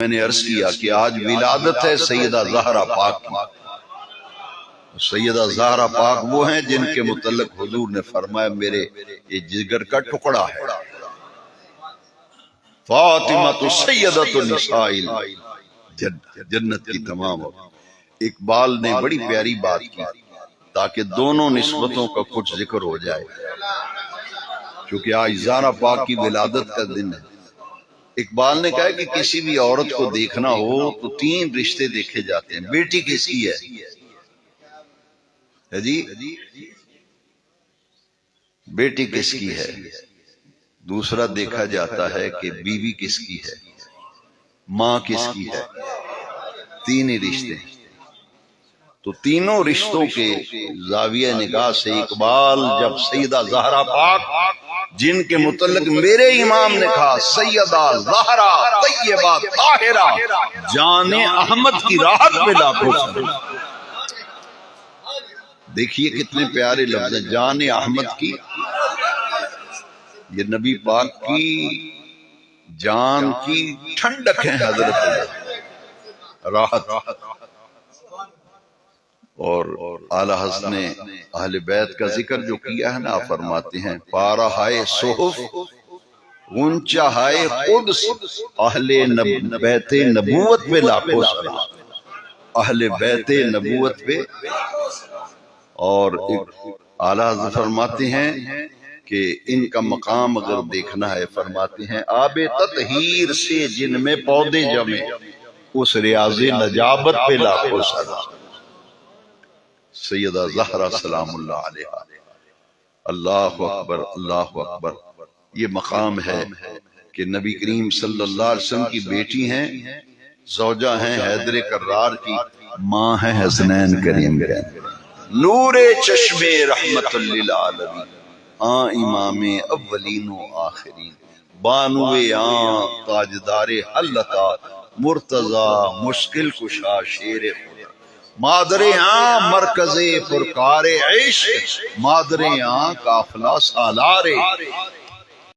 میں نے عرض کیا کہ آج ولادت ہے سیدہ زہرا پاک کی۔ سیدہ زہرا پاک وہ ہیں جن کے متعلق حضور نے فرمایا میرے یہ جگر کا ٹکڑا ہے۔ فاطمہ سیدۃ النساء جنت کی تمام۔ اقبال نے بڑی پیاری بات کی تاکہ دونوں نسبتوں کا کچھ ذکر ہو جائے، کیونکہ آج زہرا پاک کی ولادت کا دن ہے۔ اقبال نے کہا کہ کسی بھی عورت کو دیکھنا ہو تو تین رشتے دیکھے جاتے ہیں۔ بیٹی کس کی ہے جی؟ بیٹی کس کی ہے؟ دوسرا دیکھا جاتا ہے کہ بیوی کس کی ہے، ماں کس کی ہے۔ تین ہی رشتے، تو تینوں رشتوں کے زاویہ نگاہ سے اقبال جب سیدہ زہرا پاک جن کے متعلق میرے امام نے کہا سیدہ زہرا طیبہ طاہرہ جان احمد کی راحت پہ لاکھوں سلام۔ دیکھیے کتنے پیارے لفظ ہیں، جان احمد کی، یہ نبی پاک کی جان کی ٹھنڈک ہے حضرت راحت۔ اور اعلی حضرت نے اہل بیت کا ذکر جو کیا ہے نا، فرماتے ہیں پارا ہائے صحف اونچا ہائے قدس، اہل بیت نبوت پہ لاکھوں سلام، اہل بیت نبوت پہ۔ اور اعلی حضرت فرماتے ہیں کہ ان کا مقام اگر دیکھنا ہے، فرماتے ہیں آب تطہیر سے جن میں پودے جمے، اس ریاض نجابت پہ لاکھوں سلام۔ سیدہ زہرا سلام اللہ علیہ۔ اللہ اکبر اللہ اکبر۔ یہ مقام ہے کہ نبی کریم صلی اللہ علیہ وسلم کی بیٹی ہیں، زوجہ ہیں حیدر کرار کی، ماں ہیں حسنین کریم کے، نور چشم رحمت للعالمین، آن امام اولین و آخرین، بانو آن تاجدار حلتا، مرتضی مشکل کشا شیر خدا، مادر آن مرکز پرکار عشق، مادر آن قافلہ سالار